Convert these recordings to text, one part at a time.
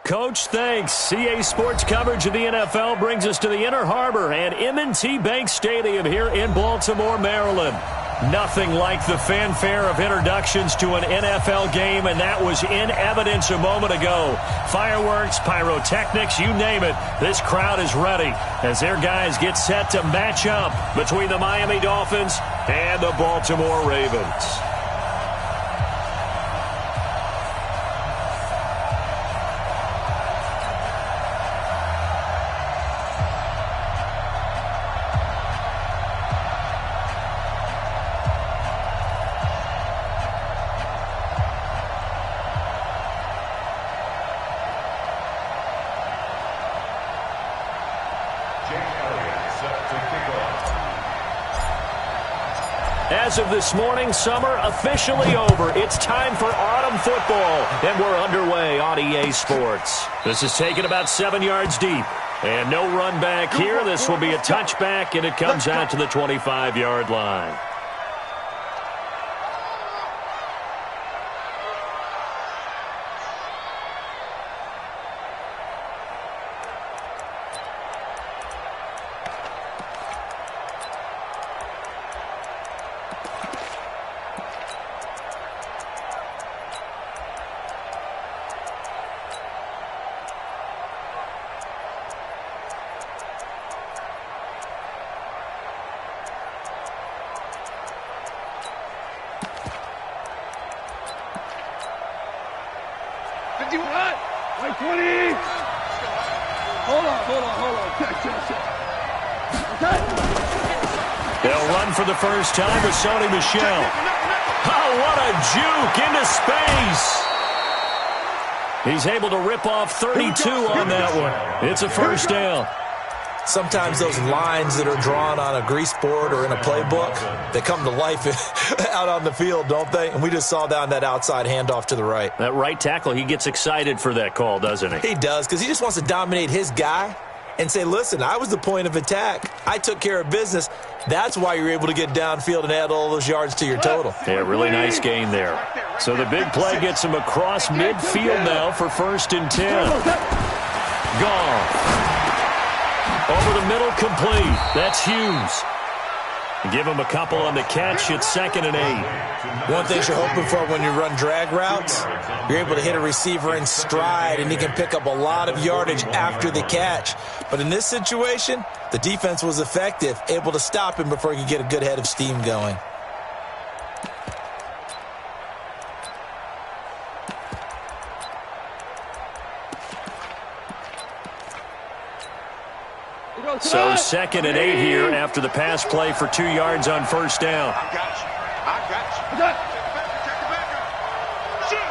Coach, thanks. CA Sports coverage of the NFL brings us to the Inner Harbor and M&T Bank Stadium here in Baltimore, Maryland. Nothing like the fanfare of introductions to an NFL game, and that was in evidence a moment ago. Fireworks, pyrotechnics, you name it. This crowd is ready as their guys get set to match up between the Miami Dolphins and the Baltimore Ravens. As of this morning, summer officially over. It's time for autumn football, and we're underway on EA Sports. This is taken about 7 yards deep, and no run back here. This will be a touchback, and it comes out to the 25-yard line. They'll run for the first time with Sony Michel. Oh, what a juke into space. He's able to rip off 32 on that one. It's a first down. Sometimes those lines that are drawn on a grease board or in a playbook, they come to life out on the field, don't they? And we just saw down that outside handoff to the right. That right tackle, he gets excited for that call, doesn't he? He does, because he just wants to dominate his guy and say, listen, I was the point of attack. I took care of business. That's why you're able to get downfield and add all those yards to your total. Yeah, really nice gain there. So the big play gets him across midfield now for 1st and 10. Gone. Over the middle, complete. That's Hughes. Give him a couple on the catch. It's 2nd and 8. One thing you're hoping for when you run drag routes, you're able to hit a receiver in stride, and he can pick up a lot of yardage after the catch. But in this situation, the defense was effective, able to stop him before he could get a good head of steam going. So 2nd and 8 here after the pass play for 2 yards on 1st down. I got you. Check the back up. Shoot.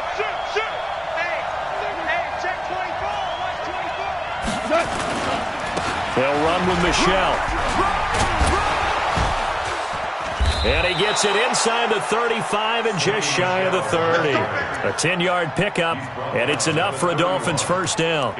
Hey, check 24. Watch 24. They'll run with Michel. And he gets it inside the 35 and just shy of the 30. A 10-yard pickup, and it's enough for a Dolphins first down.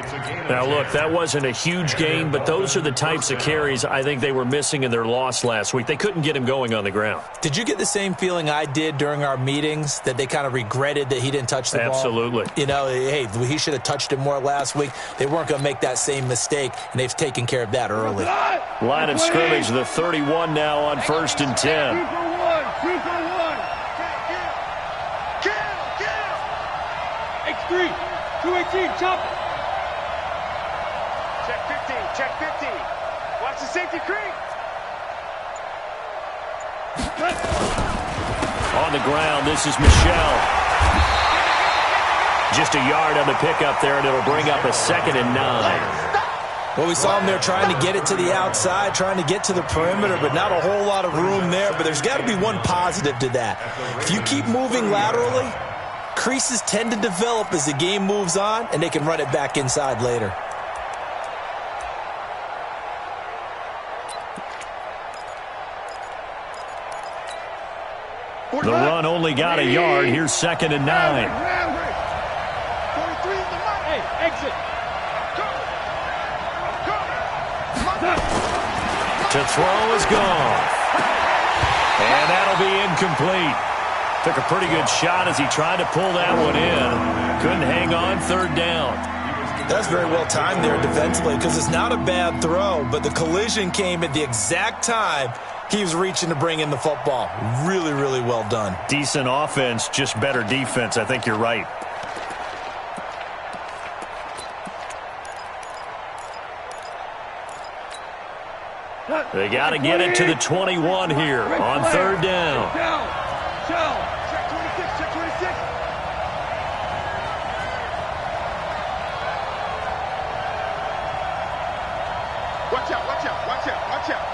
Now, look, that wasn't a huge gain, but those are the types of carries I think they were missing in their loss last week. They couldn't get him going on the ground. Did you get the same feeling I did during our meetings, that they kind of regretted that he didn't touch the ball? Absolutely. You know, hey, he should have touched it more last week. They weren't going to make that same mistake, and they've taken care of that early. Line of scrimmage, the 31 now on 1st and 10. 2 for 1. X3. 218. Chop it. Check 15. Watch the safety creep. On the ground, this is Michel. Just a yard on the pickup there, and it'll bring up a 2nd and 9. Well, we saw him there trying to get it to the outside, trying to get to the perimeter, but not a whole lot of room there. But there's got to be one positive to that. If you keep moving laterally, creases tend to develop as the game moves on, and they can run it back inside later. The run only got a yard. Here's 2nd and 9. 43 is the mark. Hey, exit. To throw is gone. And that'll be incomplete. Took a pretty good shot as he tried to pull that one in. Couldn't hang on 3rd down. That's very well timed there defensively because it's not a bad throw, but the collision came at the exact time he was reaching to bring in the football. Really, really well done. Decent offense, just better defense. I think you're right. They got to get it to the 21 here on third down. Check 26, check 26. Watch out, watch out, watch out, watch out.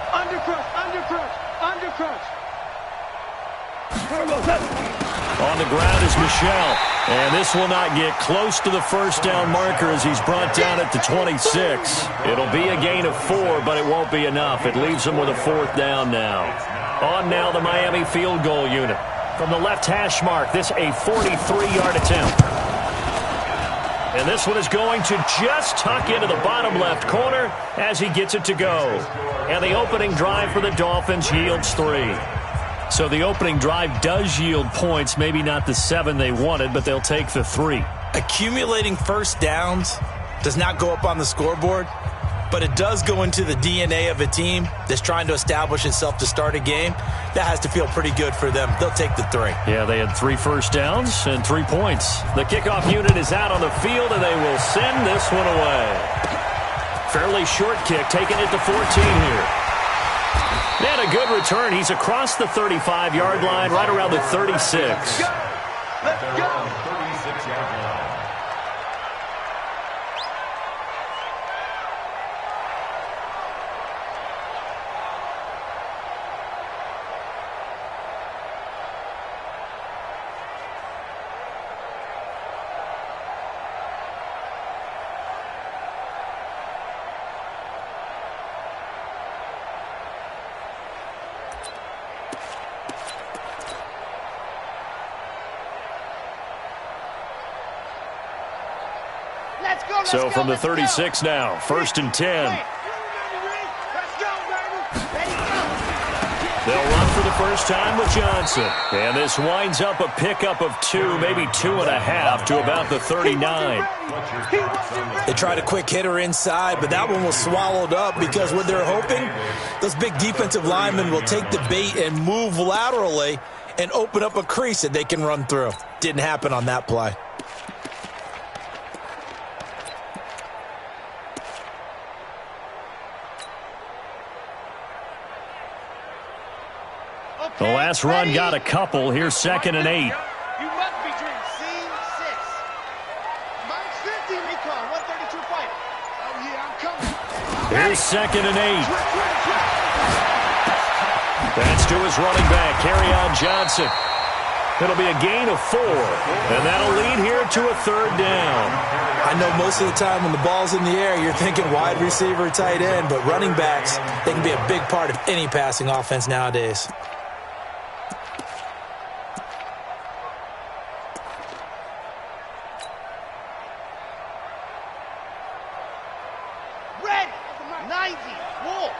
Undercrush, undercrush, undercrush. On the ground is Michel. And this will not get close to the first down marker as he's brought down at the 26. It'll be a gain of 4, but it won't be enough. It leaves them with a fourth down now. On now the Miami field goal unit. From the left hash mark, this a 43-yard attempt. And this one is going to just tuck into the bottom left corner as he gets it to go. And the opening drive for the Dolphins yields 3. So the opening drive does yield points, maybe not the 7 they wanted, but they'll take the 3. Accumulating first downs does not go up on the scoreboard, but it does go into the DNA of a team that's trying to establish itself to start a game. That has to feel pretty good for them. They'll take the 3. Yeah, they had 3 first downs and 3 points. The kickoff unit is out on the field, and they will send this one away. Fairly short kick, taking it to 14 here. And a good return. He's across the 35-yard line, right around the 36. Let's go. 36-yard line. So from the 36 now, 1st and 10. They'll run for the first time with Johnson. And this winds up a pickup of 2, maybe 2.5 to about the 39. They tried a quick hitter inside, but that one was swallowed up because what they're hoping, those big defensive linemen will take the bait and move laterally and open up a crease that they can run through. Didn't happen on that play. The last run got a couple. Here's 2nd and 8. You must be dreaming. C6. Minus 50. Recon, 132 fighter. Oh, yeah, I'm coming. Here's 2nd and 8. That's to his running back, Kerryon Johnson. It'll be a gain of 4, and that'll lead here to a 3rd down. I know most of the time when the ball's in the air, you're thinking wide receiver, tight end, but running backs, they can be a big part of any passing offense nowadays. Red. 90. Wolf.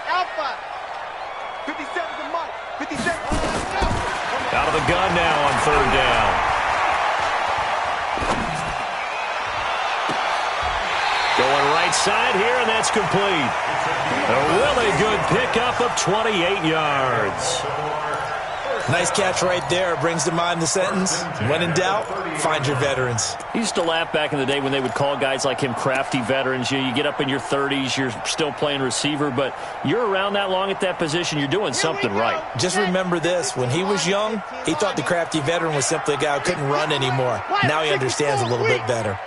Alpha. 57 to Mike. 57. Out of the gun now on 3rd down. Going right side here, and that's complete. A really good pickup of 28 yards. Nice catch right there. Brings to mind the sentence, when in doubt, find your veterans. He used to laugh back in the day when they would call guys like him crafty veterans. You get up in your 30s, you're still playing receiver, but you're around that long at that position, you're doing something right. Just remember this, when he was young, he thought the crafty veteran was simply a guy who couldn't run anymore. Now he understands a little bit better.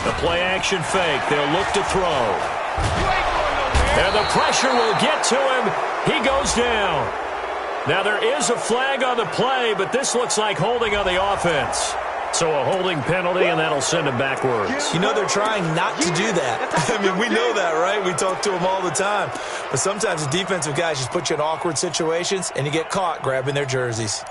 The play action fake, they'll look to throw. And the pressure will get to him. He goes down. Now there is a flag on the play, but this looks like holding on the offense. So a holding penalty, and that'll send him backwards. You know they're trying not to do that. I mean, we know that, right? We talk to them all the time. But sometimes the defensive guys just put you in awkward situations, and you get caught grabbing their jerseys.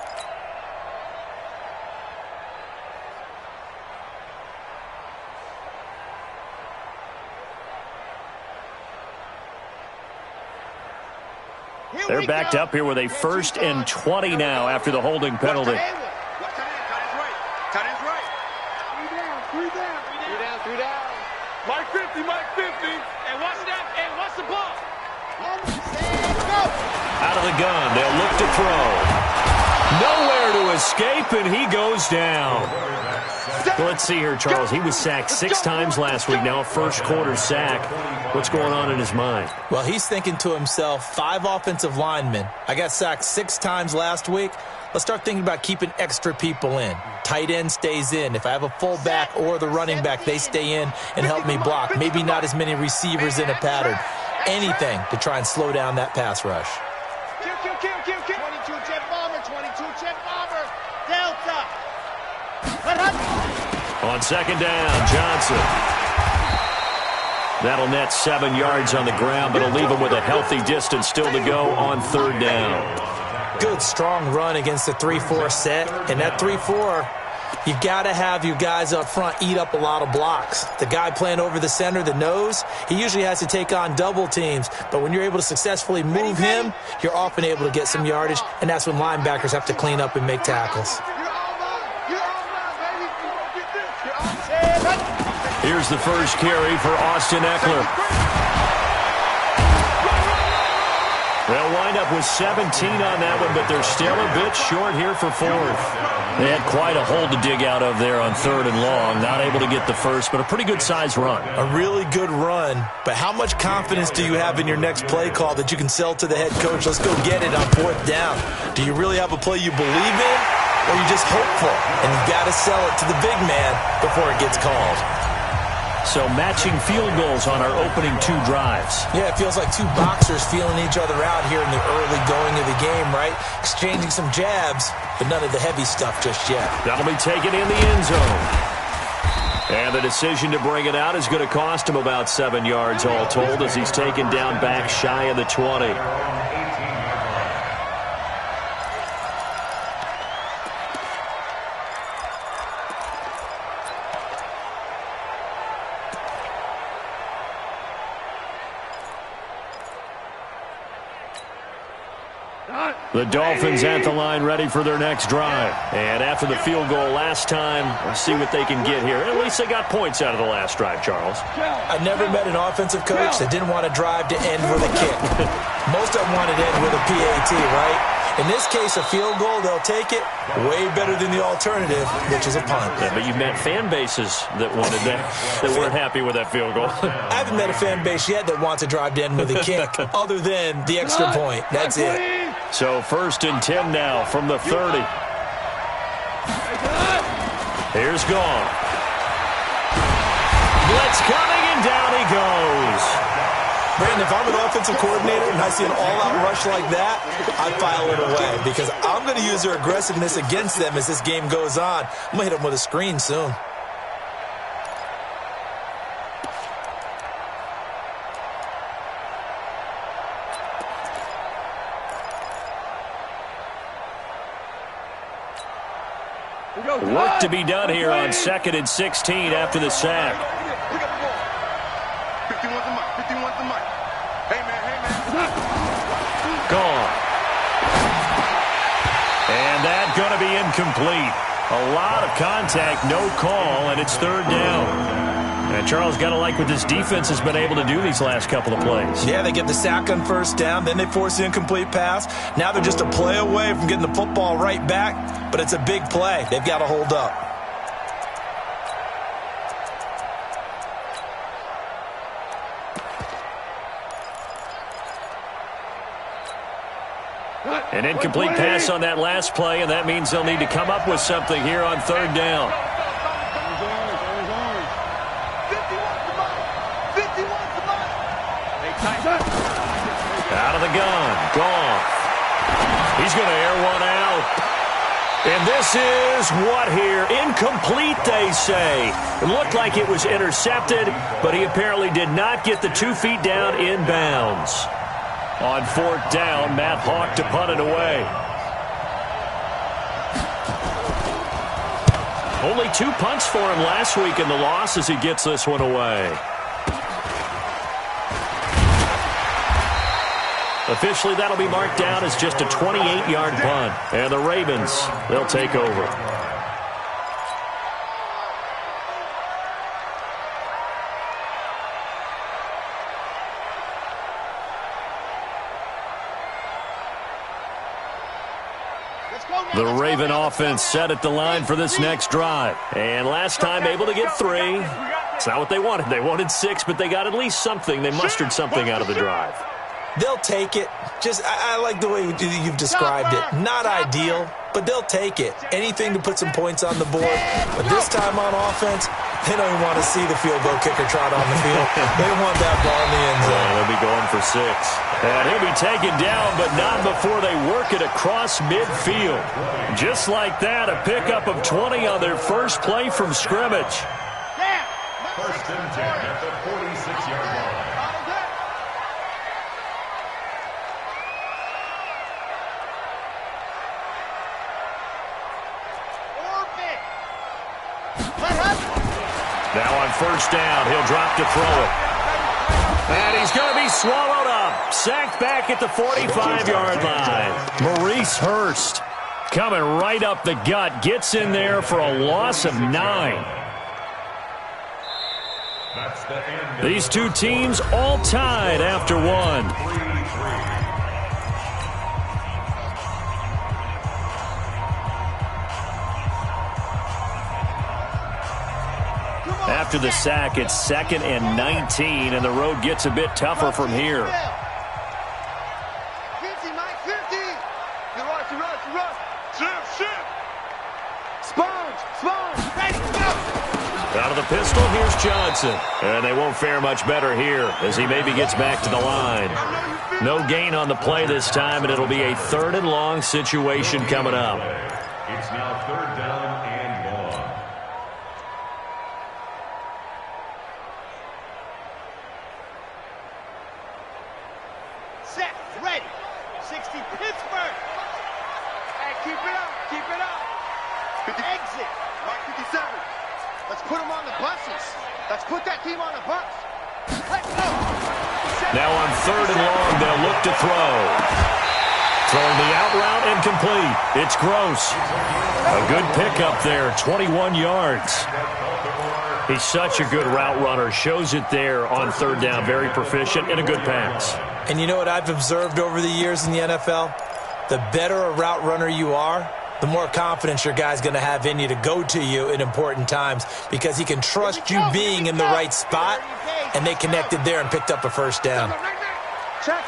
they're backed up here with a 1st and 20 now after the holding penalty. Tight end's right. Three down. Mike 50. And watch that. And watch the ball. Out of the gun, they'll look to throw. Nowhere to escape, and he goes down. Let's see here, Charles. He was sacked 6 times last week. Now a first-quarter sack. What's going on in his mind? Well, he's thinking to himself, 5 offensive linemen. I got sacked 6 times last week. Let's start thinking about keeping extra people in. Tight end stays in. If I have a fullback or the running back, they stay in and help me block. Maybe not as many receivers in a pattern. Anything to try and slow down that pass rush. Kill. 22 jet bomber. Delta. On 2nd down, Johnson. That'll net 7 yards on the ground, but it'll leave him with a healthy distance still to go on 3rd down. Good, strong run against the 3-4 set. And that 3-4, you've got to have your guys up front eat up a lot of blocks. The guy playing over the center, the nose, he usually has to take on double teams. But when you're able to successfully move him, you're often able to get some yardage, and that's when linebackers have to clean up and make tackles. Here's the first carry for Austin Eckler. They'll wind up with 17 on that one, but they're still a bit short here for 4th. They had quite a hole to dig out of there on 3rd and long. Not able to get the first, but a pretty good-sized run. A really good run, but how much confidence do you have in your next play call that you can sell to the head coach? Let's go get it on 4th down. Do you really have a play you believe in, or are you just hopeful? And you've got to sell it to the big man before it gets called. So matching field goals on our opening 2 drives. Yeah, it feels like 2 boxers feeling each other out here in the early going of the game, right? Exchanging some jabs, but none of the heavy stuff just yet. That'll be taken in the end zone. And the decision to bring it out is going to cost him about 7 yards all told as he's taken down back shy of the 20. The Dolphins at the line ready for their next drive. And after the field goal last time, we'll see what they can get here. At least they got points out of the last drive, Charles. I never met an offensive coach that didn't want to drive to end with a kick. Most of them wanted to end with a PAT, right? In this case, a field goal, they'll take it. Way better than the alternative, which is a punt. Yeah, but you've met fan bases that wanted that weren't happy with that field goal. I haven't met a fan base yet that wants to drive to end with a kick, other than the extra point. That's it. So 1st and 10 now from the 30. Here's Gone. Blitz coming, and down he goes. Brandon, if I'm an offensive coordinator and I see an all-out rush like that, I'd file it away because I'm going to use their aggressiveness against them as this game goes on. I'm going to hit them with a screen soon. Work to be done here on 2nd and 16 after the sack. 51's the mic. 51's the mic. Hey, man. Gone. And that's going to be incomplete. A lot of contact, no call, and it's 3rd down. And Charles, got to like what this defense has been able to do these last couple of plays. Yeah, they get the sack on 1st down, then they force the incomplete pass. Now they're just a play away from getting the football right back, but it's a big play. They've got to hold up. An incomplete pass on that last play, and that means they'll need to come up with something here on 3rd down. Out of the gun. Gone. He's going to air one out. And this is what here? Incomplete, they say. It looked like it was intercepted, but he apparently did not get the 2 feet down inbounds. On 4th down, Matt Hawk to punt it away. Only 2 punts for him last week in the loss as he gets this one away. Officially, that'll be marked down as just a 28-yard punt. And the Ravens, they'll take over. The Raven offense set at the line for this next drive. And last time able to get 3. It's not what they wanted. They wanted 6, but they got at least something. They mustered something out of the drive. They'll take it. I like the way you've described it. Not ideal, but they'll take it. Anything to put some points on the board. But this time on offense, they don't even want to see the field goal kicker trot on the field. They want that ball in the end zone. They'll be going for 6. And he'll be taken down, but not before they work it across midfield. Just like that, a pickup of 20 on their first play from scrimmage. First and 10 at the 46-yard line. Now on first down, he'll drop to throw it. And he's going to be swallowed up. Sacked back at the 45-yard line. Maurice Hurst coming right up the gut. Gets in there for a loss of 9. These two teams all tied after 1. After the sack, it's 2nd and 19, and the road gets a bit tougher from here. 50, Mike, 50. Rush. Shift. Sponge. Ready, go. Out of the pistol, here's Johnson. And they won't fare much better here as he maybe gets back to the line. No gain on the play this time, and it'll be a 3rd and long situation coming up. It's now 3rd down and long. Set, ready. 60, Pittsburgh. Hey, keep it up. 50. Exit. Mike 57. Let's put them on the buses. Let's put that team on the bus. Let's go. Now on 3rd and long, they'll look to throw. Throwing the out route and complete. It's Gross. A good pickup there, 21 yards. He's such a good route runner. Shows it there on 3rd down. Very proficient and a good pass. And you know what I've observed over the years in the NFL? The better a route runner you are, the more confidence your guy's going to have in you to go to you in important times because he can trust you being in the right spot, and they connected there and picked up a first down. Check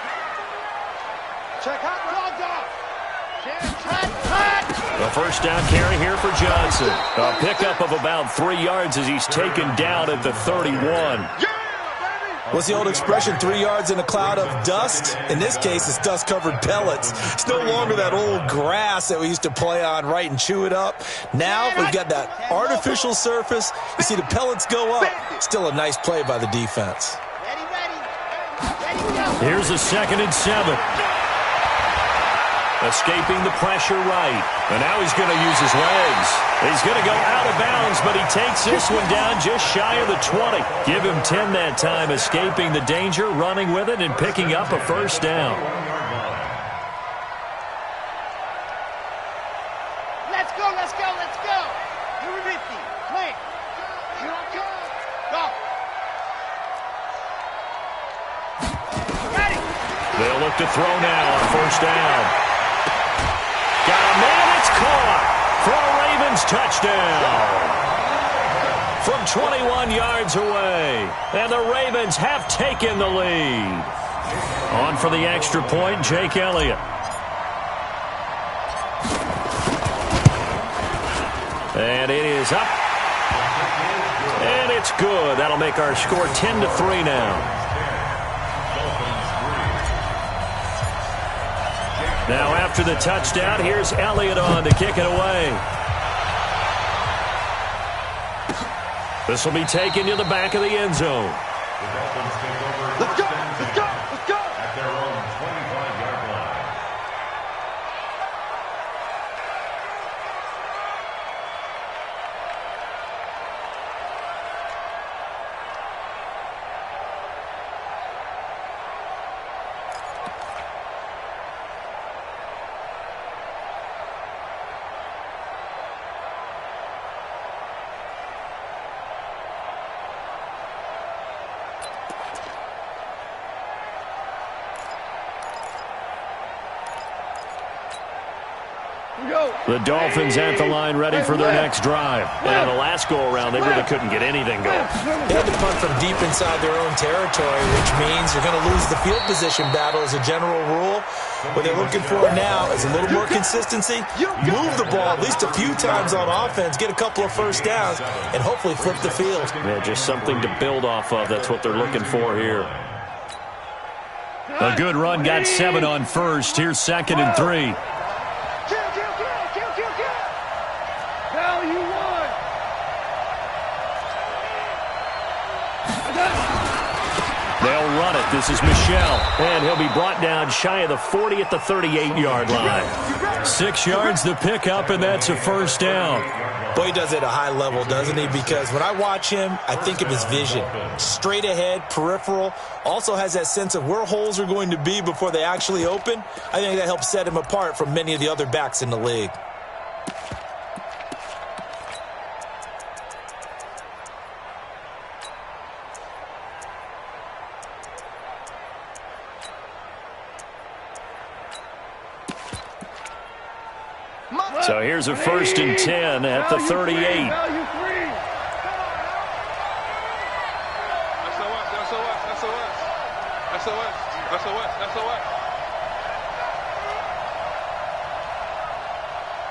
out The first down carry here for Johnson. A pickup of about 3 yards as he's taken down at the 31. What's the old expression, 3 yards in a cloud of dust? In this case, it's dust-covered pellets. It's no longer that old grass that we used to play on, right, and chew it up. Now we've got that artificial surface. You see the pellets go up. Still a nice play by the defense. Here's a 2nd and 7. Escaping the pressure right. And now he's going to use his legs. He's going to go out of bounds, but he takes this one down just shy of the 20. Give him 10 that time, escaping the danger, running with it, and picking up a first down. Let's go. You're with me. Play. Here I come. Go. Ready. They'll look to throw now on first down. Got a man, it's caught for a Ravens touchdown. From 21 yards away. And the Ravens have taken the lead. On for the extra point, Jake Elliott. And it is up. And it's good. That'll make our score 10-3 now. Now after the touchdown, here's Elliott on to kick it away. This will be taken to the back of the end zone. The Dolphins take over. Let's go. At their own 25-yard line. The Dolphins at the line ready for their next drive. And the last go-around, they really couldn't get anything going. They had to punt from deep inside their own territory, which means you're going to lose the field position battle as a general rule. What they're looking for now is a little more consistency, move the ball at least a few times on offense, get a couple of first downs, and hopefully flip the field. Yeah, just something to build off of. That's what they're looking for here. A good run got 7 on first. Here's 2nd and 3. They'll run it. This is Michel. And he'll be brought down shy of the 40 at the 38-yard line. 6 yards to pick up, and that's a first down. Boy, he does it at a high level, doesn't he? Because when I watch him, I think of his vision. Straight ahead, peripheral. Also has that sense of where holes are going to be before they actually open. I think that helps set him apart from many of the other backs in the league. So here's a 1st and 10 at the 38.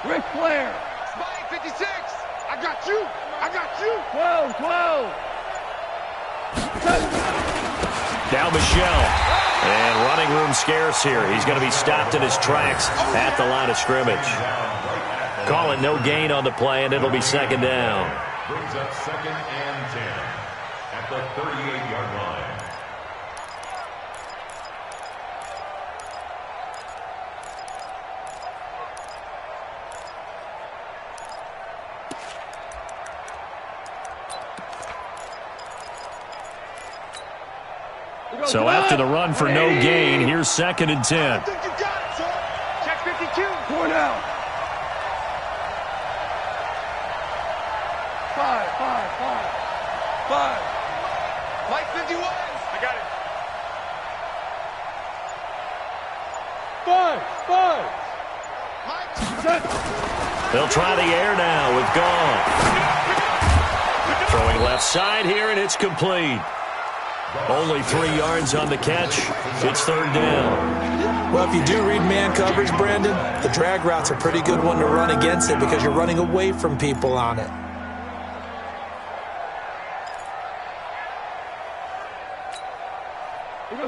Ric Flair. Spike 56. I got you. I got you. 12. Now Michel. And running room scarce here. He's going to be stopped in his tracks at the line of scrimmage. Call it no gain on the play, and it'll be 2nd down. Brings up 2nd and 10 at the 38-yard line. So after the run for no gain, here's 2nd and 10. I think you got it, son. Check 52. 4 down. 5. Mike 51. I got it. 5. They'll try the air now with Gall. Throwing left side here, and it's complete. Only 3 yards on the catch. It's 3rd down. Well, if you do read man coverage, Brandon, the drag route's a pretty good one to run against it because you're running away from people on it.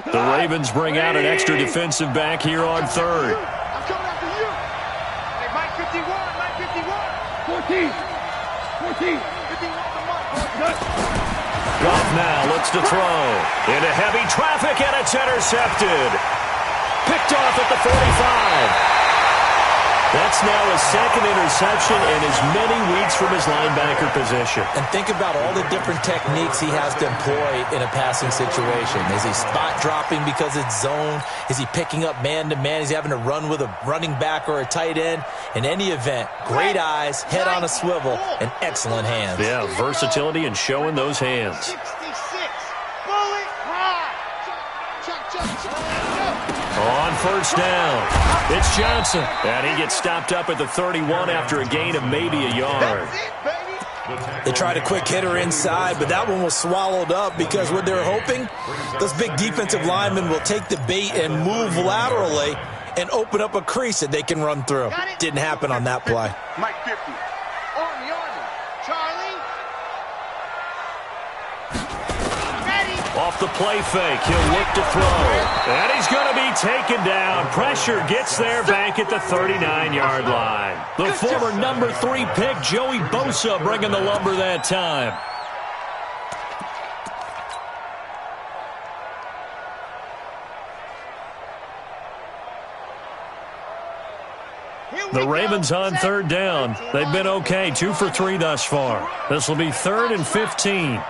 The Ravens bring out an extra defensive back here on 3rd. I'm coming after you. Hey, Mike 51. Mike 51. 14. 51 on the mark. Goff now looks to throw. Into heavy traffic, and it's intercepted. Picked off at the 45. That's now his 2nd interception in as many weeks from his linebacker position. And think about all the different techniques he has to employ in a passing situation. Is he spot dropping because it's zone? Is he picking up man-to-man? Is he having to run with a running back or a tight end? In any event, great eyes, head on a swivel, and excellent hands. Yeah, versatility and showing those hands. 66. Bullet high. On 1st down, it's Johnson. And he gets stopped up at the 31 after a gain of maybe a yard. That's it, baby. They tried a quick hitter inside, but that one was swallowed up because what they're hoping, those big defensive linemen will take the bait and move laterally and open up a crease that they can run through. Didn't happen on that play. Mike 50. Army. Charlie. Ready. Off the play fake, he'll look to throw. And he's going to be taken down. Pressure gets there back at the 39-yard line. The former number 3 pick, Joey Bosa, bringing the lumber that time. The Ravens on 3rd down. They've been okay, 2 for 3 thus far. This will be 3rd and 15.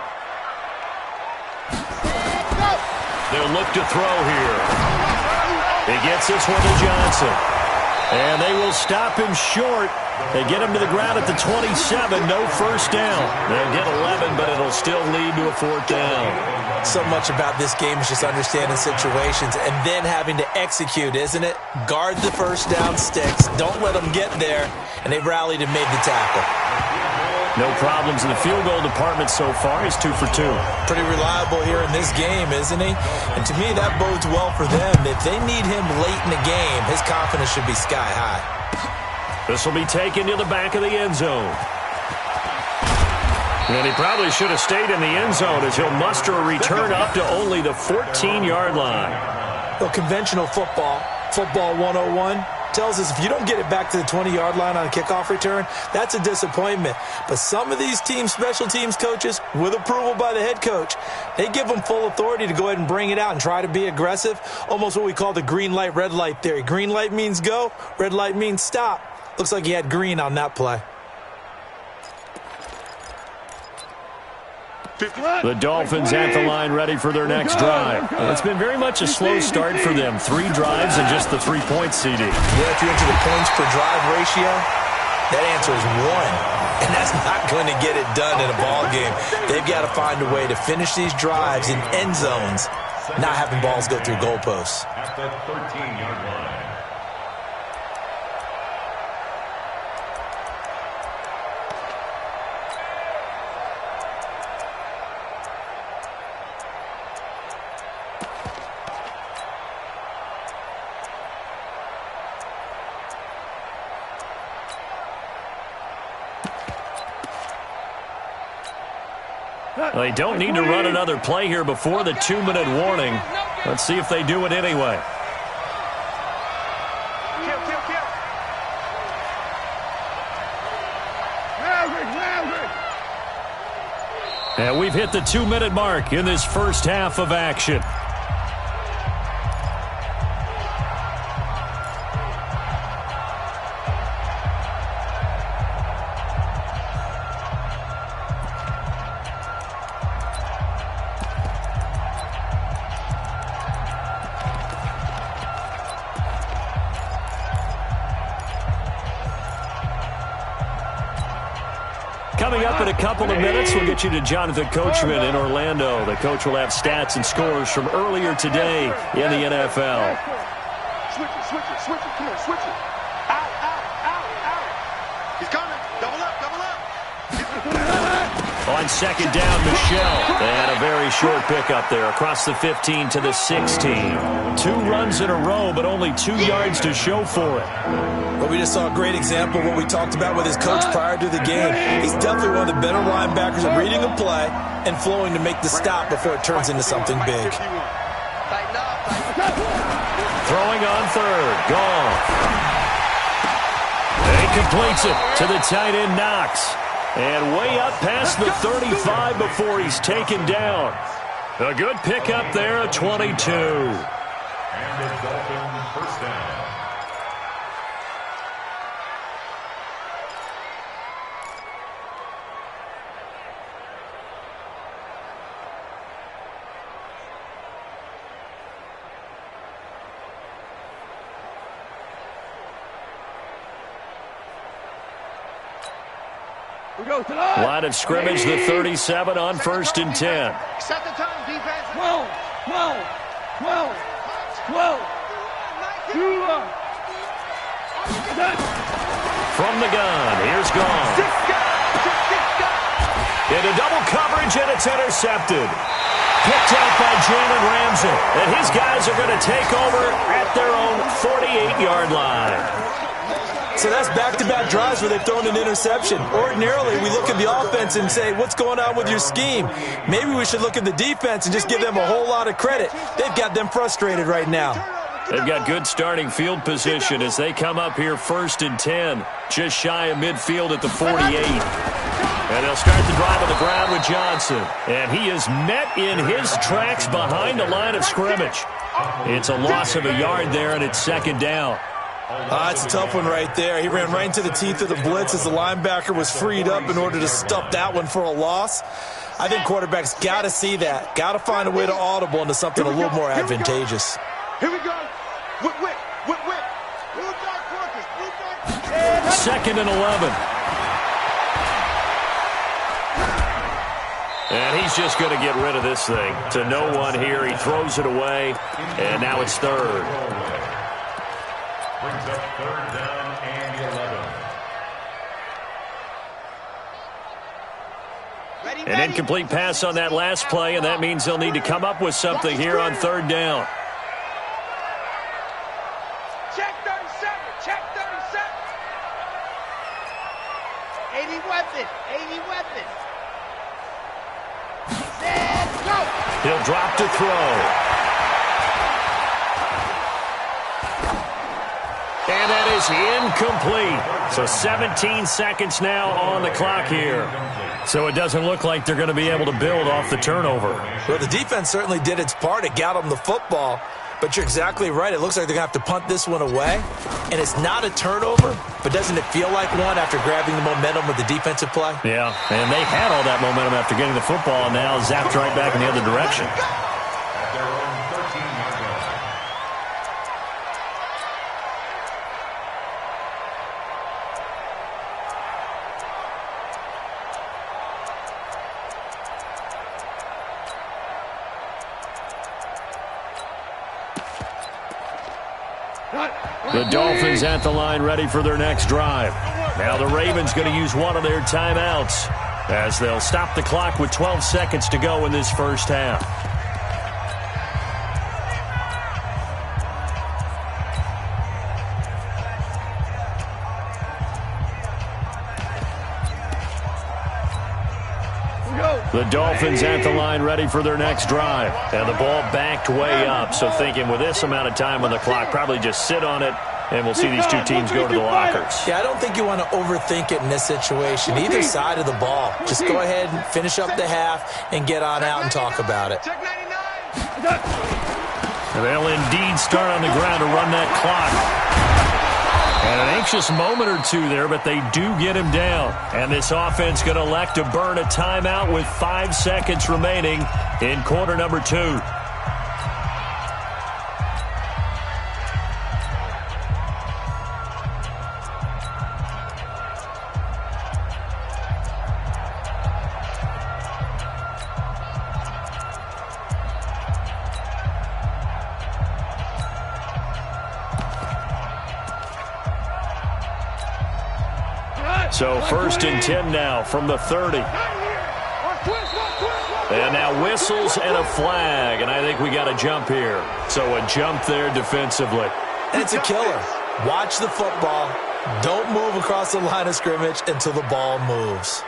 They'll look to throw here. He gets this one to Johnson. And they will stop him short. They get him to the ground at the 27. No first down. They'll get 11, but it'll still lead to a 4th down. So much about this game is just understanding situations and then having to execute, isn't it? Guard the first down sticks. Don't let them get there. And they rallied and made the tackle. No problems in the field goal department so far. He's 2 for 2. Pretty reliable here in this game, isn't he? And to me, that bodes well for them. If they need him late in the game, his confidence should be sky high. This will be taken to the back of the end zone. And he probably should have stayed in the end zone as he'll muster a return up to only the 14-yard line. Well, conventional football 101, tells us if you don't get it back to the 20-yard line on a kickoff return, that's a disappointment. But some of these teams, special teams coaches, with approval by the head coach, they give them full authority to go ahead and bring it out and try to be aggressive, almost what we call the green light, red light theory. Green light means go, red light means stop. Looks like he had green on that play. The Dolphins at the line ready for their next drive. It's been very much a slow start for them. 3 drives and just the 3-point CD. Yeah, if you're into the points per drive ratio, that answer is 1. And that's not going to get it done in a ball game. They've got to find a way to finish these drives in end zones, not having balls go through goalposts. At the 13-yard line. They don't need to run another play here before the 2-minute warning. Let's see if they do it anyway. And we've hit the 2-minute mark in this first half of action. Coming up in a couple of minutes, we'll get you to Jonathan Coachman in Orlando. The coach will have stats and scores from earlier today in the NFL. Switch it. Come on, switch it. Out. He's coming. Double up. On second down, Michelle. They had a very short pickup there across the 15 to the 16. 2 runs in a row, but only 2 yards to show for it. But we just saw a great example of what we talked about with his coach prior to the game. He's definitely one of the better linebackers at reading a play and flowing to make the stop before it turns into something big. Throwing on third. Gone. He completes it to the tight end, Knox. And way up past the 35 before he's taken down. A good pickup there at 22. And the Dolphins first down. Line of scrimmage, the 37 on 1st and 10. Set the time, defense. 12. From the gun, here's Gone. Into double coverage, and it's intercepted. Picked out by Jalen Ramsey. And his guys are going to take over at their own 48-yard line. So that's back-to-back drives where they've thrown an interception. Ordinarily, we look at the offense and say, what's going on with your scheme? Maybe we should look at the defense and just give them a whole lot of credit. They've got them frustrated right now. They've got good starting field position as they come up here 1st and 10, just shy of midfield at the 48. And they'll start the drive on the ground with Johnson. And he is met in his tracks behind the line of scrimmage. It's a loss of a yard there, and it's 2nd down. It's a tough one right there. He ran right into the teeth of the blitz as the linebacker was freed up in order to stuff that one for a loss. I think quarterbacks got to see that. Got to find a way to audible into something a little more advantageous. Here we go. Whip. Little dark workers. 2nd and 11. And he's just going to get rid of this thing. To no one here. He throws it away, and now it's 3rd. Brings up 3rd down and 11. An incomplete pass on that last play, and that means they'll need to come up with something here on 3rd down. Check 37. Check 37. 80 weapons. 80 weapons. Let's go. He'll drop to throw. And that is incomplete. So 17 seconds now on the clock here. So it doesn't look like they're going to be able to build off the turnover. Well, the defense certainly did its part. It got them the football. But you're exactly right. It looks like they're going to have to punt this one away. And it's not a turnover, but doesn't it feel like one after grabbing the momentum of the defensive play? Yeah, and they had all that momentum after getting the football, and now zapped right back in the other direction. At their own 13-yard line. The Dolphins at the line ready for their next drive. Now the Ravens going to use one of their timeouts as they'll stop the clock with 12 seconds to go in this first half. The Dolphins at the line ready for their next drive. And the ball backed way up. So thinking with this amount of time on the clock, probably just sit on it, and we'll see these two teams go to the lockers. Yeah, I don't think you want to overthink it in this situation. Either side of the ball. Just go ahead and finish up the half and get on out and talk about it. Check 99. They'll indeed start on the ground to run that clock. And an anxious moment or two there, but they do get him down. And this offense going to elect to burn a timeout with 5 seconds remaining in quarter number 2. So 1st and 10 now from the 30. And now whistles and a flag, and I think we got a jump here. So a jump there defensively. And it's a killer. Watch the football. Don't move across the line of scrimmage until the ball moves.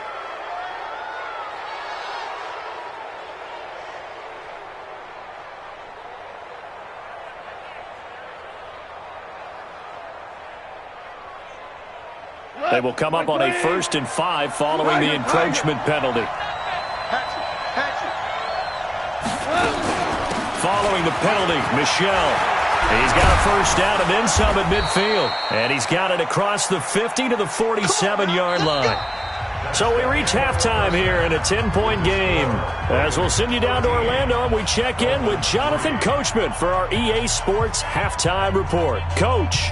They will come up on a 1st and 5 following the encroachment penalty. Following the penalty, Michel. He's got a first down and then some at midfield. And he's got it across the 50 to the 47-yard line. So we reach halftime here in a 10-point game. As we'll send you down to Orlando, and we check in with Jonathan Coachman for our EA Sports Halftime Report. Coach.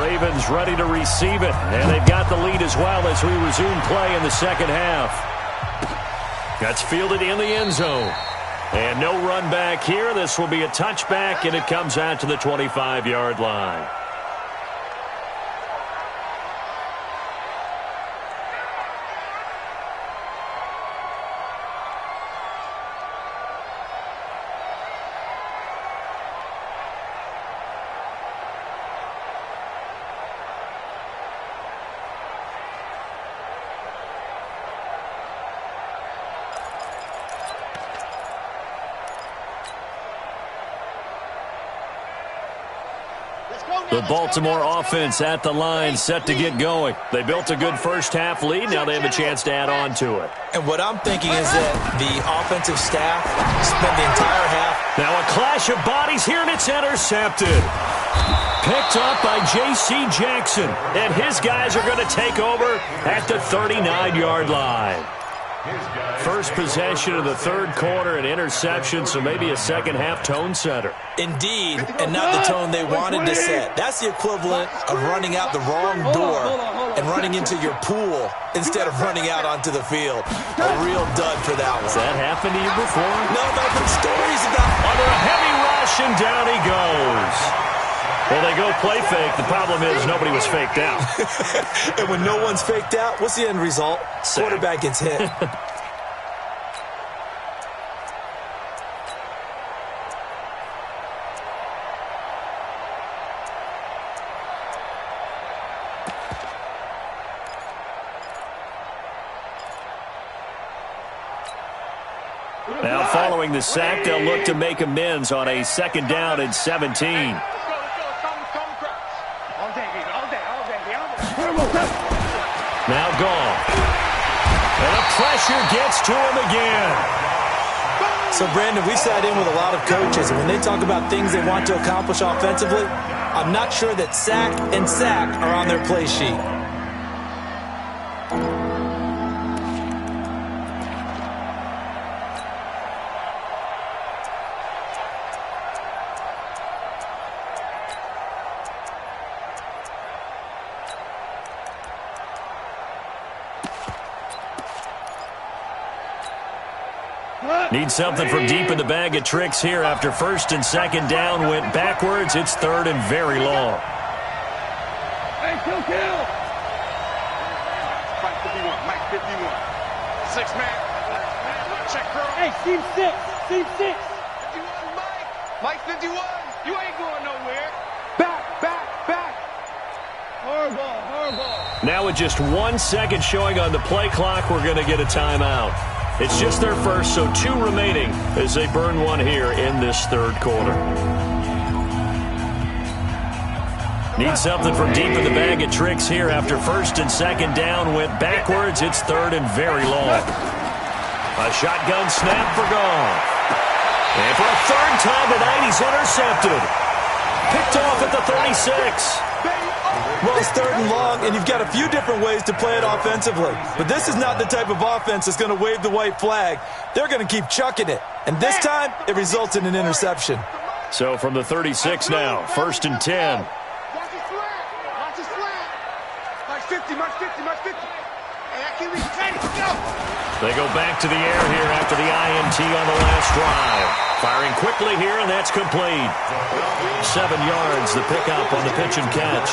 Ravens ready to receive it, and they've got the lead as well as we resume play in the second half. That's fielded in the end zone. And no run back here. This will be a touchback, and it comes out to the 25-yard line. The Baltimore offense at the line, set to get going. They built a good first half lead. Now they have a chance to add on to it. And what I'm thinking is that the offensive staff spent the entire half. Now a clash of bodies here, and it's intercepted. Picked up by J.C. Jackson. And his guys are going to take over at the 39-yard line. First possession of the third quarter, an interception, so maybe a second-half tone setter. Indeed, and not the tone they wanted to set. That's the equivalent of running out the wrong door and running into your pool instead of running out onto the field. A real dud for that one. Has that happened to you before? No, but the stories about... Under a heavy rush, and down he goes. Well, they go play fake. The problem is nobody was faked out. And when no one's faked out, what's the end result? Sack. Quarterback gets hit. Now, following the sack, they'll look to make amends on a second down and 17. Now gone. And the pressure gets to him again. So, Brandon, we sat in with a lot of coaches, and when they talk about things they want to accomplish offensively, I'm not sure that sack and sack are on their play sheet. Need something from deep in the bag of tricks here after first and second down went backwards. It's third and very long. Hey, kill. Mike 51. 6 man. Check girl. Hey, team 6. 51, Mike 51. You ain't going nowhere. Back. Hardball. Now with just 1 second showing on the play clock, we're going to get a timeout. It's just their first, so 2 remaining as they burn one here in this third quarter. Need something from deep in the bag of tricks here after first and second down went backwards. It's third and very long. A shotgun snap for Gone. And for a third time tonight, he's intercepted. Picked off at the 36. Well, it's third and long, and you've got a few different ways to play it offensively. But this is not the type of offense that's going to wave the white flag. They're going to keep chucking it. And this time, it results in an interception. So from the 36 now, first and 10. Watch the slant. March 50. Hey, I can't reach 10. Go. They go back to the air here after the INT on the last drive. Firing quickly here, and that's complete. 7 yards, the pickup on the pitch and catch.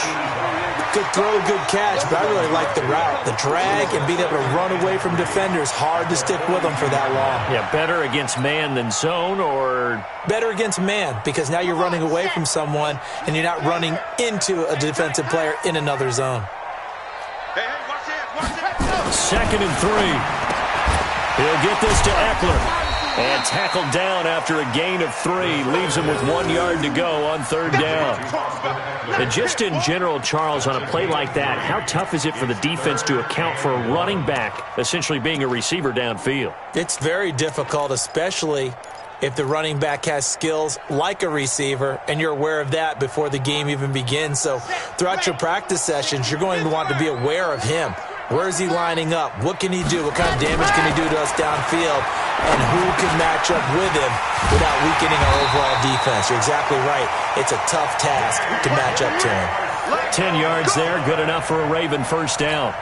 Good throw, good catch, but I really like the route. The drag and being able to run away from defenders, hard to stick with them for that long. Yeah, better against man than zone, or... Better against man, because now you're running away from someone, and you're not running into a defensive player in another zone. Hey, watch it. Second and 3. He'll get this to Eckler. And tackled down after a gain of 3. Leaves him with 1 yard to go on third down. And just in general, Charles, on a play like that, how tough is it for the defense to account for a running back essentially being a receiver downfield? It's very difficult, especially if the running back has skills like a receiver, and you're aware of that before the game even begins. So throughout your practice sessions, you're going to want to be aware of him. Where is he lining up? What can he do? What kind of damage can he do to us downfield? And who can match up with him without weakening our overall defense? You're exactly right. It's a tough task to match up to him. 10 yards there, good enough for a Raven first down.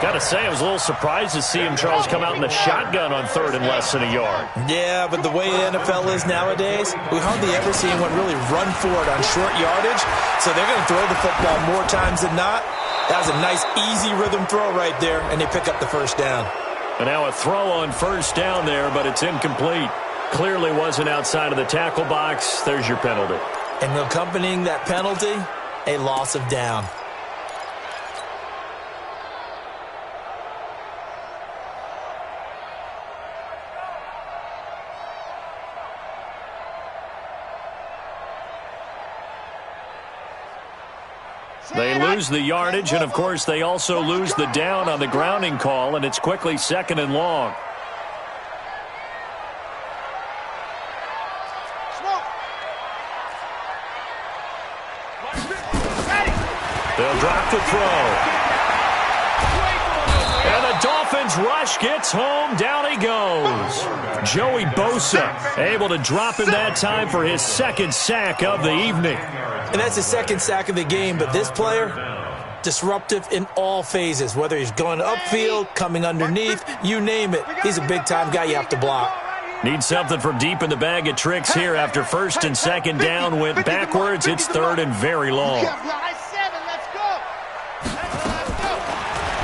Got to say, I was a little surprised to see him, Charles, come out in the shotgun on third and less than a yard. Yeah, but the way the NFL is nowadays, we hardly ever see anyone really run for it on short yardage. So they're going to throw the football more times than not. That was a nice, easy rhythm throw right there, and they pick up the first down. And now a throw on first down there, but it's incomplete. Clearly wasn't outside of the tackle box. There's your penalty. And accompanying that penalty, a loss of down. They lose the yardage, and, of course, they also lose the down on the grounding call, and it's quickly second and long. They'll drop the throw. And the Dolphins rush gets home. Down he goes. Joey Bosa able to drop him that time for his second sack of the evening. And that's his second sack of the game, but this player, disruptive in all phases, whether he's going upfield, coming underneath, you name it. He's a big-time guy you have to block. Need something from deep in the bag of tricks here after first and second down went backwards. It's third and very long.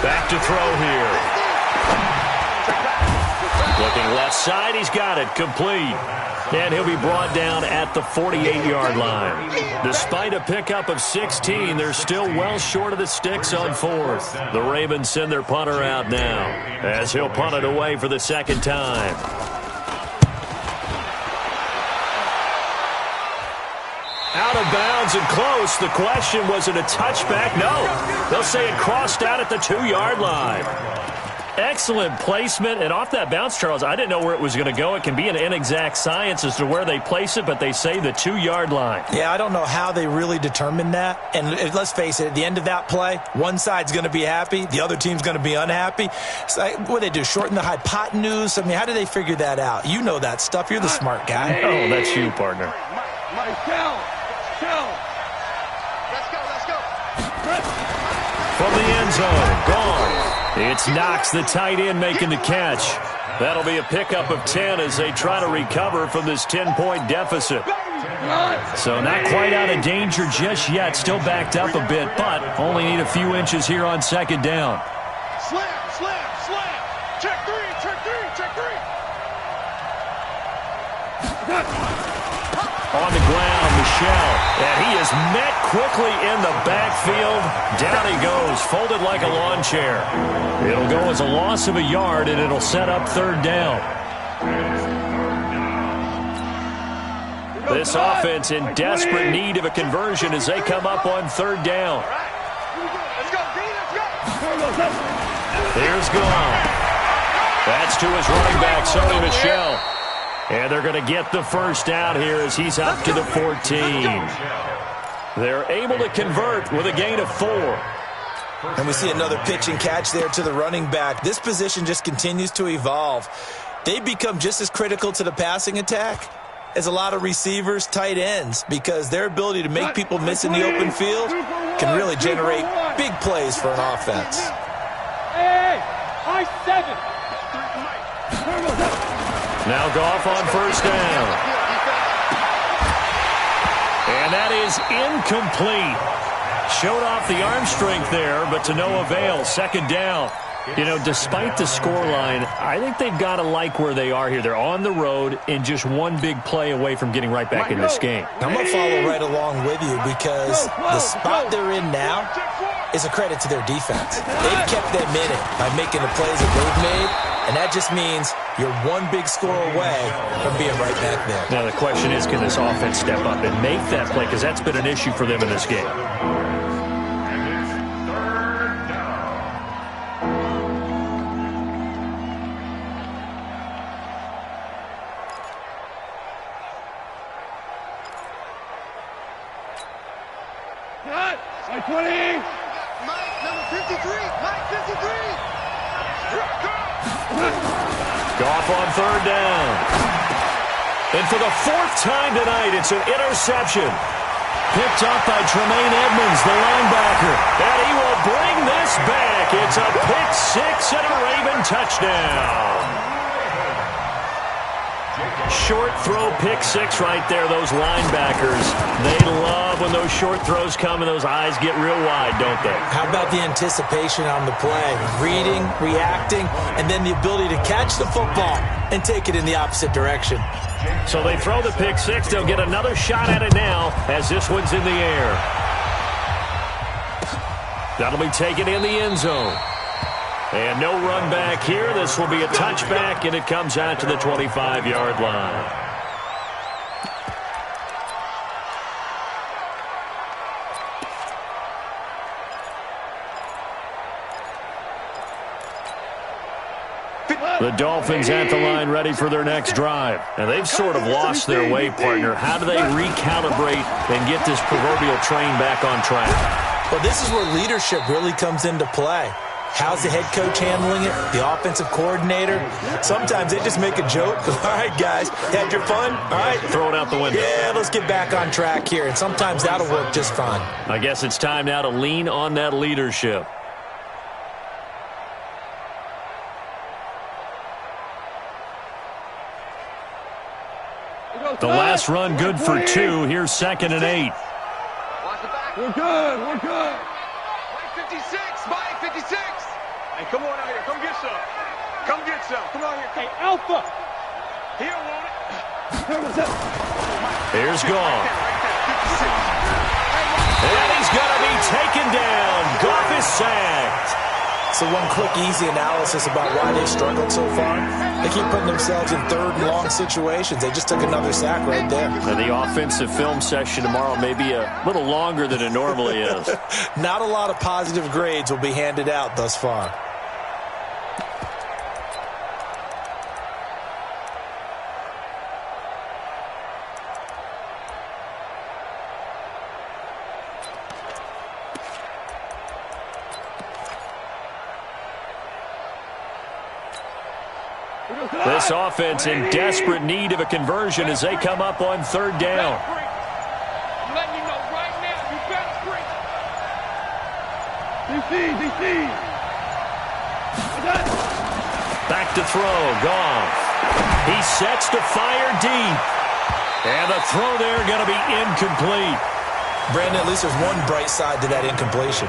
Back to throw here. Looking left side, he's got it, complete. And he'll be brought down at the 48-yard line. Despite a pickup of 16, they're still well short of the sticks on fourth. The Ravens send their punter out now, as he'll punt it away for the second time. Out of bounds and close. The question, was it a touchback? No. They'll say it crossed out at the 2-yard line. Excellent placement. And off that bounce, Charles, I didn't know where it was going to go. It can be an inexact science as to where they place it, but they say the 2-yard line. Yeah, I don't know how they really determined that. And let's face it, at the end of that play, one side's going to be happy, the other team's going to be unhappy. So what do they do, shorten the hypotenuse? I mean, how do they figure that out? You know that stuff. You're the smart guy. Oh, that's you, partner. Let's go. From the end zone, gone. It's Knox, the tight end, making the catch. That'll be a pickup of 10 as they try to recover from this 10-point deficit. So not quite out of danger just yet. Still backed up a bit, but only need a few inches here on second down. Slam. Check three. On the ground, Michel. And he is met quickly in the backfield. Down he goes, folded like a lawn chair. It'll go as a loss of a yard, and it'll set up third down. This offense in desperate need of a conversion as they come up on third down. Let's go. Here's Gone. That's to his running back, Sony Michel. And they're going to get the first down here as he's up to the 14. They're able to convert with a gain of 4. And we see another pitch and catch there to the running back. This position just continues to evolve. They become just as critical to the passing attack as a lot of receivers, tight ends, because their ability to make people miss in the open field can really generate big plays for an offense. Now Goff on first down. And that is incomplete. Showed off the arm strength there, but to no avail. Second down. You know, despite the scoreline, I think they've got to like where they are here. They're on the road and just one big play away from getting right back in this game. I'm going to follow right along with you because the spot they're in now is a credit to their defense. They've kept them in it by making the plays that they've made, and that just means you're one big score away from being right back there. Now the question is, can this offense step up and make that play? Because that's been an issue for them in this game. Goff on third down. And for the 4th time tonight, it's an interception. Picked up by Tremaine Edmonds, the linebacker. And he will bring this back. It's a pick 6 and a Raven touchdown. Short throw, pick 6 right there, those linebackers. They love when those short throws come and those eyes get real wide, don't they? How about the anticipation on the play? Reading, reacting, and then the ability to catch the football and take it in the opposite direction. So they throw the pick 6. They'll get another shot at it now as this one's in the air. That'll be taken in the end zone. And no run back here. This will be a touchback, and it comes out to the 25-yard line. The Dolphins at the line ready for their next drive. And they've sort of lost their way, partner. How do they recalibrate and get this proverbial train back on track? Well, this is where leadership really comes into play. How's the head coach handling it? The offensive coordinator? Sometimes they just make a joke. All right, guys, had your fun? All right. Throw it out the window. Yeah, let's get back on track here. And sometimes that'll work just fine. I guess it's time now to lean on that leadership. The last run good for 2. Here's 2nd and 8. We're good. We're good. Mike 56. Mike 56. Hey, come on out here. Come get some. Come get some. Come on here. Hey, Alpha. He don't want it. Here's Goff. And he's going to be taken down. Goff is sacked. So one quick, easy analysis about why they've struggled so far. They keep putting themselves in 3rd and long situations. They just took another sack right there. And the offensive film session tomorrow may be a little longer than it normally is. Not a lot of positive grades will be handed out thus far. This offense in desperate need of a conversion as they come up on 3rd down. I'm letting you know right now, you better spring. DC. Back to throw. Goff. He sets to fire deep. And the throw there going to be incomplete. Brandon, at least there's one bright side to that incompletion.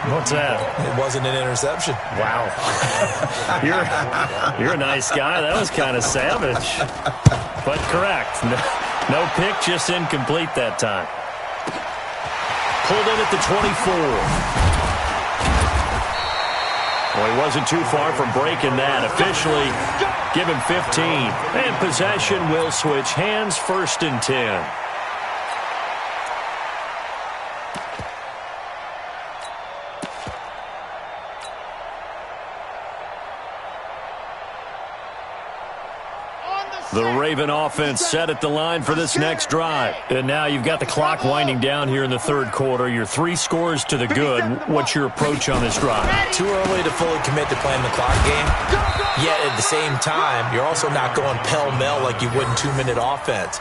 What's that? It wasn't an interception. Wow. You're a nice guy. That was kind of savage. But correct. No pick, just incomplete that time. Pulled in at the 24. Well, he wasn't too far from breaking that. Officially, give him 15. And possession will switch hands, 1st and 10. The Raven offense set at the line for this next drive. And now you've got the clock winding down here in the 3rd quarter. You're 3 scores to the good. What's your approach on this drive? Too early to fully commit to playing the clock game. Yet at the same time, you're also not going pell-mell like you would in 2-minute offense.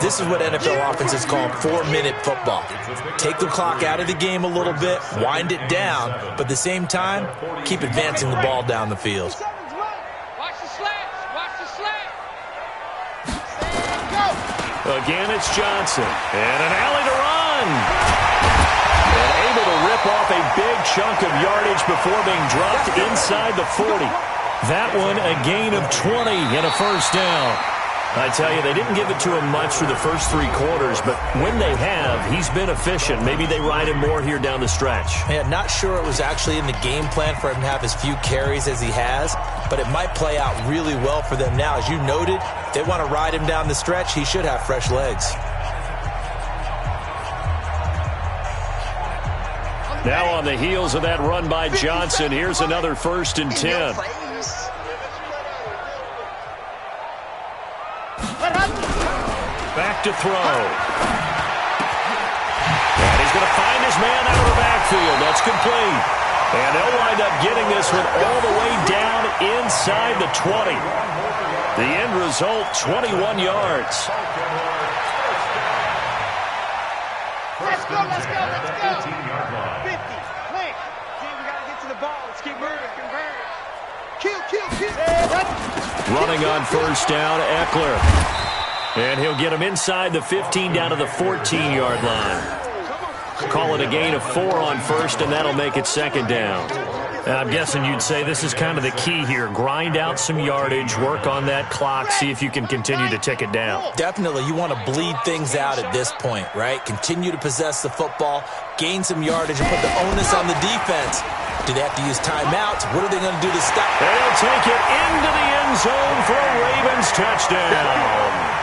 This is what NFL offenses call 4-minute football. Take the clock out of the game a little bit, wind it down, but at the same time, keep advancing the ball down the field. Again, it's Johnson. And an alley to run. And able to rip off a big chunk of yardage before being dropped inside the 40. That one, a gain of 20 and a 1st down. I tell you, they didn't give it to him much through the first 3 quarters, but when they have, he's been efficient. Maybe they ride him more here down the stretch. Yeah, not sure it was actually in the game plan for him to have as few carries as he has, but it might play out really well for them now. As you noted, if they want to ride him down the stretch, he should have fresh legs. Now on the heels of that run by Johnson, here's another 1st and 10. Back to throw. And he's going to find his man out of the backfield. That's complete. And they'll wind up getting this one all the way down inside the 20. The end result, 21 yards. Let's go. 50. Click. See, we got to get to the ball. Let's keep moving. Convert. Kill. Running on 1st down, Eckler. And he'll get him inside the 15 down to the 14-yard line. Call it a gain of 4 on 1st, and that'll make it 2nd down. I'm guessing you'd say this is kind of the key here. Grind out some yardage, work on that clock, see if you can continue to tick it down. Definitely. You want to bleed things out at this point, right? Continue to possess the football, gain some yardage, and put the onus on the defense. Do they have to use timeouts? What are they going to do to stop? They'll take it into the end zone for a Ravens touchdown.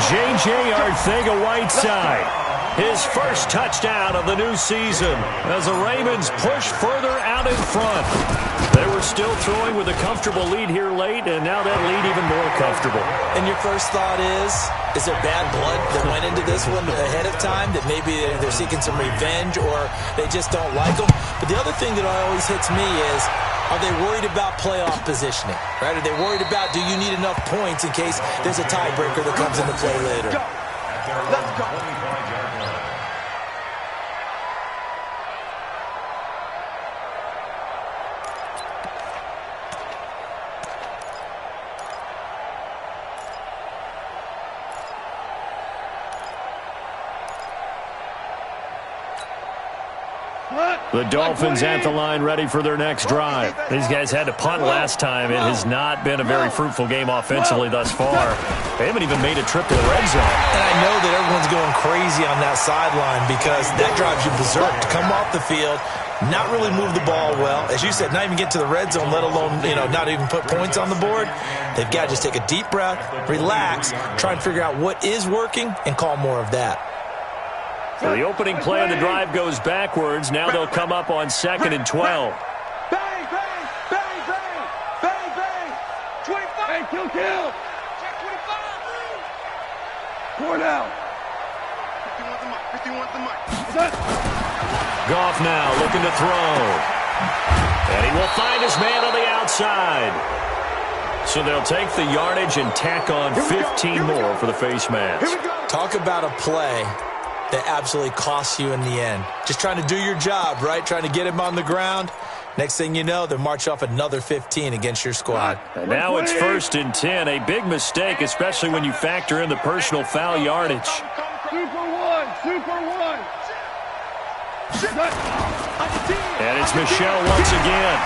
J.J. Arthega-Whiteside. his first touchdown of the new season as the Ravens push further out in front. They were still throwing with a comfortable lead here late, and now that lead even more comfortable. And your first thought is there bad blood that went into this one ahead of time, that maybe they're seeking some revenge or they just don't like them? But the other thing that always hits me is, are they worried about playoff positioning? Right? Are they worried about, do you need enough points in case there's a tiebreaker that comes into play later? Let's go. The Dolphins at the line ready for their next drive. These guys had to punt last time. It has not been a very fruitful game offensively thus far. They haven't even made a trip to the red zone. And I know that everyone's going crazy on that sideline because that drives you berserk to come off the field, not really move the ball well. As you said, not even get to the red zone, let alone, not even put points on the board. They've got to just take a deep breath, relax, try and figure out what is working and call more of that. So the opening play of the drive goes backwards. Now they'll come up on 2nd and 12. Bang, bang, bang, bang, bang, bang. 25. Hey, kill. Check 25. Four down. 51 the mic. Goff now looking to throw. And he will find his man on the outside. So they'll take the yardage and tack on 15 more for the face mask. Talk about a play that absolutely costs you in the end. Just trying to do your job, right? Trying to get him on the ground. Next thing you know, they march off another 15 against your squad. And now it's 1st and 10. A big mistake, especially when you factor in the personal foul yardage. Super one. And it's Michel once again.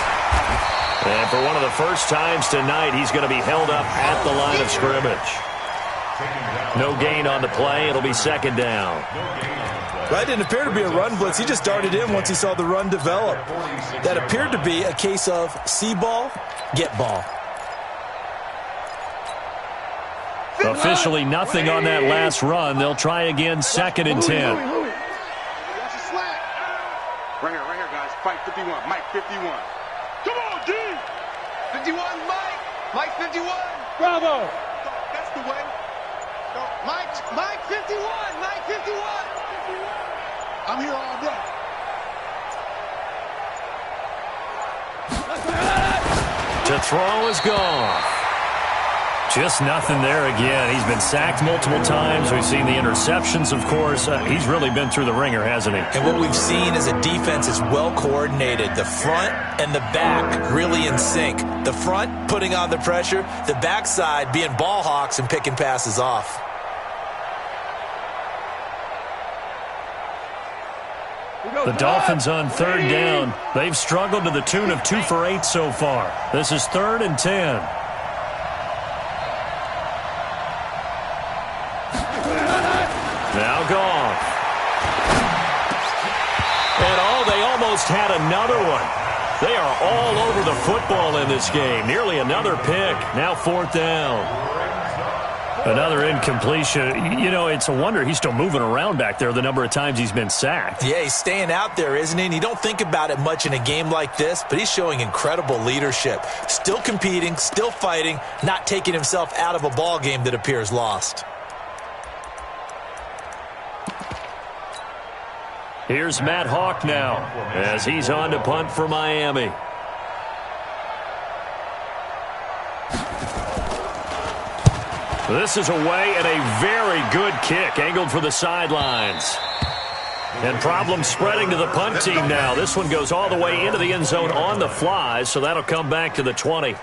And for one of the first times tonight, he's going to be held up at the line of scrimmage. No gain on the play. It'll be 2nd down. Right, didn't appear to be a run blitz. He just darted in once he saw the run develop. That appeared to be a case of see ball, get ball. Officially nothing on that last run. They'll try again 2nd and 10. That's a slack. Right here, guys. Fight 51. Mike 51. Come on, D. 51, Mike. Mike 51. Bravo. That's the way. Mike 51. Mike 51. I'm here all day. To throw is gone. Just nothing there again. He's been sacked multiple times. We've seen the interceptions, of course. He's really been through the ringer, hasn't he? And what we've seen is a defense is well coordinated. The front and the back really in sync. The front putting on the pressure. The backside being ball hawks and picking passes off. The Dolphins on 3rd down. They've struggled to the tune of 2 for 8 so far. This is 3rd and 10. Now Goff. And they almost had another one. They are all over the football in this game. Nearly another pick. Now 4th down. Another incompletion. It's a wonder he's still moving around back there the number of times he's been sacked. Yeah, he's staying out there, isn't he? And you don't think about it much in a game like this, but he's showing incredible leadership. Still competing, still fighting, not taking himself out of a ball game that appears lost. Here's Matt Hawk now as he's on to punt for Miami. This is away and a very good kick angled for the sidelines. And problem spreading to the punt team now. This one goes all the way into the end zone on the fly, so that'll come back to the 20.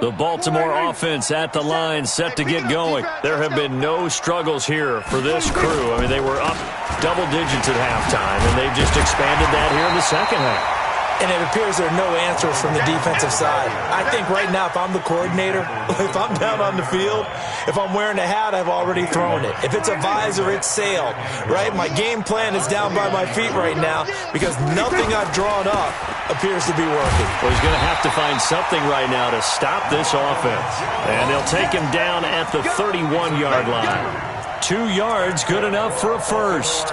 The Baltimore offense at the line set to get going. There have been no struggles here for this crew. I mean, they were up double digits at halftime, and they've just expanded that here in the second half. and it appears there are no answers from the defensive side. I think right now, if I'm the coordinator, if I'm down on the field, if I'm wearing a hat, I've already thrown it. If it's a visor, it's sailed, right? My game plan is down by my feet right now because nothing I've drawn up appears to be working. Well, he's going to have to find something right now to stop this offense. And they'll take him down at the 31-yard line. 2 yards, good enough for a first.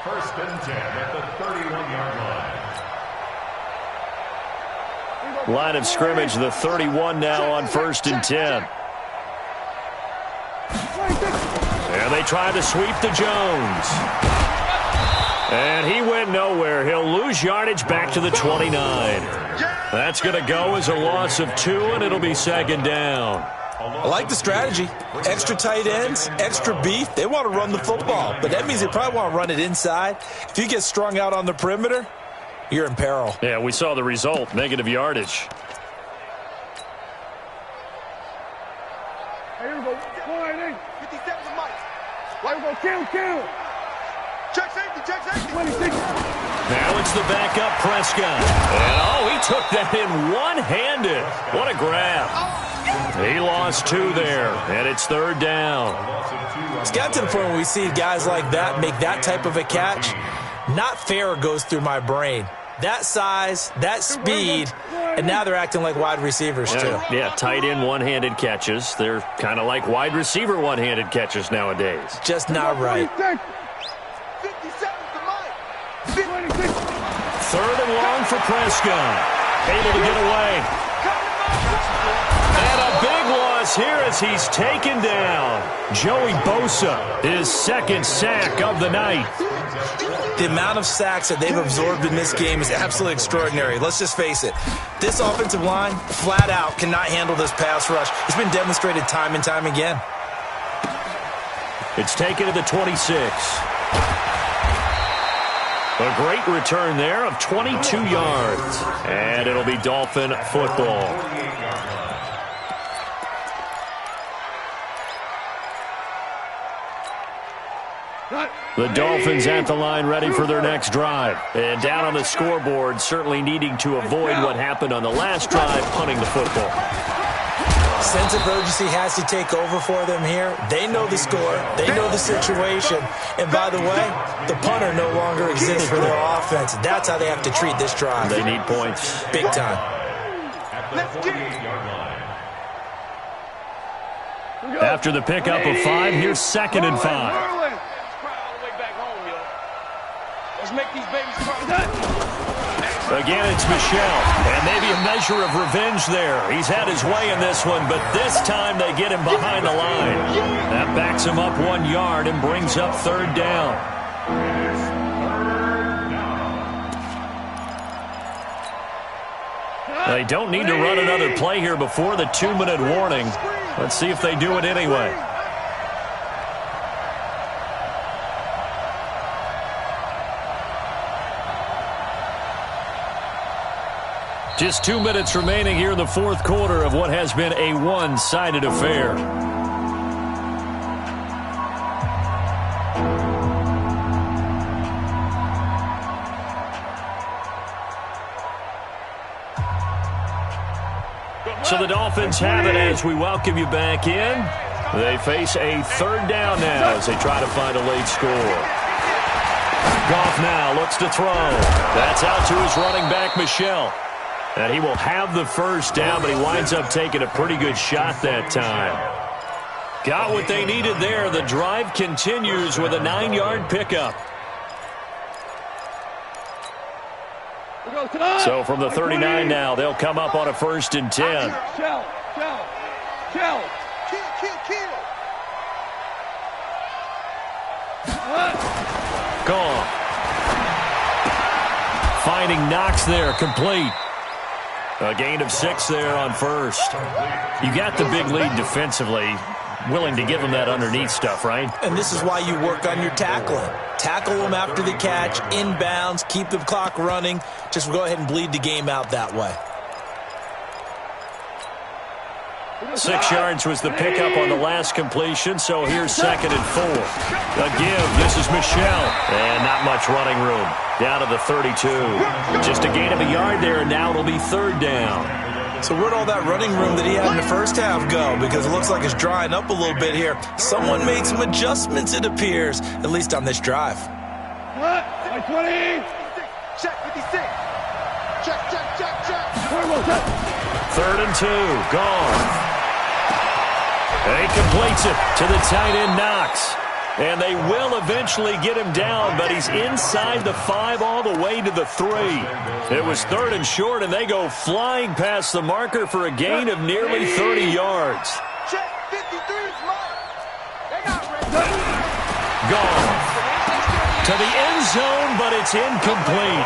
First and 10 at the 31-yard line. Line of scrimmage, the 31 now on 1st and 10. And they try to sweep to Jones. And he went nowhere. He'll lose yardage back to the 29. That's going to go as a loss of 2, and it'll be 2nd down. I like the strategy. Extra tight ends, extra beef. They want to run the football, but that means they probably want to run it inside. If you get strung out on the perimeter, you're in peril. Yeah, we saw the result, negative yardage. Here we go. 57 to Mike. Here we go. Kill. Check safety. 26. Now it's the backup Prescott. And, he took that in one-handed. What a grab. He lost 2 there, and it's 3rd down. It's got to the point where we see guys like that make that type of a catch. Not fair goes through my brain. That size, that speed, and now they're acting like wide receivers too. Yeah, tight end one-handed catches. They're kind of like wide receiver one-handed catches nowadays. Just not right. 57 to Mike. 3rd and long for Prescott. Able to get away. And a big loss here as he's taken down. Joey Bosa, his 2nd sack of the night. The amount of sacks that they've absorbed in this game is absolutely extraordinary. Let's just face it. This offensive line, flat out, cannot handle this pass rush. It's been demonstrated time and time again. It's taken to the 26. A great return there of 22 yards. And it'll be Dolphin football. The Dolphins at the line ready for their next drive. And down on the scoreboard, certainly needing to avoid what happened on the last drive, punting the football. Sense of urgency has to take over for them here. They know the score. They know the situation. And by the way, the punter no longer exists for their offense. That's how they have to treat this drive. They need points. Big time. After the pickup of 5, here's 2nd and 5. Make these babies cry. Again, it's Michel, and maybe a measure of revenge there. He's had his way in this one, but this time they get him behind the line. That backs him up 1 yard and brings up 3rd down. They don't need to run another play here before the 2-minute warning. Let's see if they do it anyway. Just 2 minutes remaining here in the 4th quarter of what has been a one-sided affair. So the Dolphins have it as we welcome you back in. They face a 3rd down now as they try to find a late score. Goff now looks to throw. That's out to his running back, Michel. And he will have the 1st down, but he winds up taking a pretty good shot that time. Got what they needed there. The drive continues with a 9-yard pickup. So from the 39 now, they'll come up on a 1st and 10. Kill. Gone. Finding Knox there, complete. A gain of 6 there on 1st. You got the big lead defensively. Willing to give them that underneath stuff, right? And this is why you work on your tackling. Tackle them after the catch, inbounds, keep the clock running. Just go ahead and bleed the game out that way. 6 yards was the pickup on the last completion, so here's 2nd and 4. A give. This is Michelle. And not much running room. Down to the 32. Just a gain of a yard there, and now it'll be 3rd down. So where'd all that running room that he had in the first half go? Because it looks like it's drying up a little bit here. Someone made some adjustments, it appears, at least on this drive. What? 20. Check 56. Check. 3rd and 2. Gone. And he completes it to the tight end, Knox. And they will eventually get him down, but he's inside the 5 all the way to the 3. It was 3rd and short, and they go flying past the marker for a gain of nearly 30 yards. Check 53 is mine. They're not ready. Gone. To the end zone, but it's incomplete.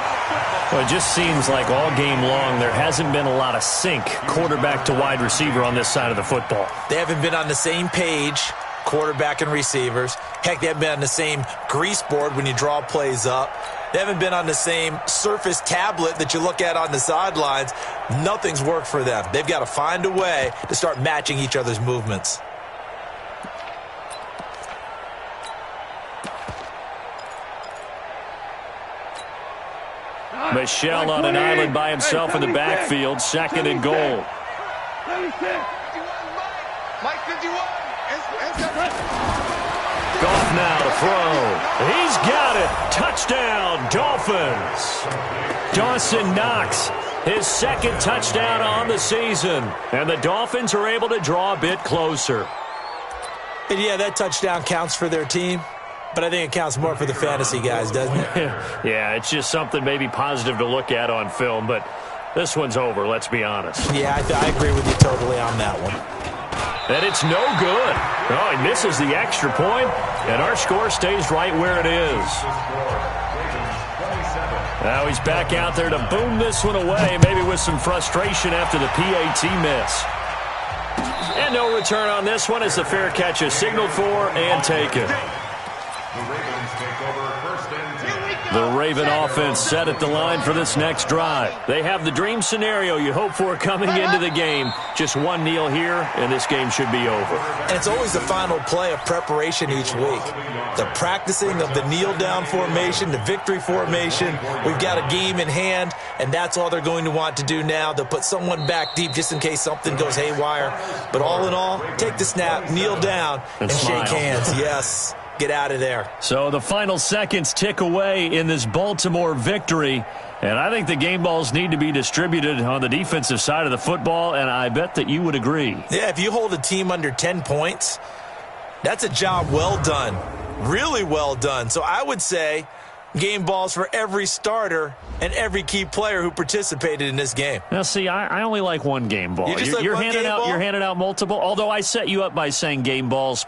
Well, it just seems like all game long there hasn't been a lot of sync quarterback to wide receiver on this side of the football. They haven't been on the same page, quarterback and receivers. Heck, they haven't been on the same grease board when you draw plays up. They haven't been on the same Surface tablet that you look at on the sidelines. Nothing's worked for them. They've got to find a way to start matching each other's movements. Michelle on an island by himself in the backfield, 2nd and goal. Mike 51. Goff now to throw. He's got it. Touchdown, Dolphins. Dawson Knox, his 2nd touchdown on the season. And the Dolphins are able to draw a bit closer. And yeah, that touchdown counts for their team. But I think it counts more for the fantasy guys, doesn't it? Yeah, it's just something maybe positive to look at on film, but this one's over, let's be honest. Yeah, I agree with you totally on that one. And it's no good. Oh, he misses the extra point, and our score stays right where it is. Now he's back out there to boom this one away, maybe with some frustration after the PAT miss. And no return on this one as the fair catch is signaled for and taken. The Raven offense set at the line for this next drive. They have the dream scenario you hope for coming into the game. Just one kneel here, and this game should be over. And it's always the final play of preparation each week. The practicing of the kneel-down formation, the victory formation. We've got a game in hand, and that's all they're going to want to do now. They'll put someone back deep just in case something goes haywire. But all in all, take the snap, kneel down, and shake hands. Yes. Get out of there. So the final seconds tick away in this Baltimore victory. And I think the game balls need to be distributed on the defensive side of the football, and I bet that you would agree. Yeah, if you hold a team under 10 points, that's a job well done. Really well done. So I would say game balls for every starter and every key player who participated in this game. Now, see, I only like one game ball. You're handing out multiple, although I set you up by saying game balls.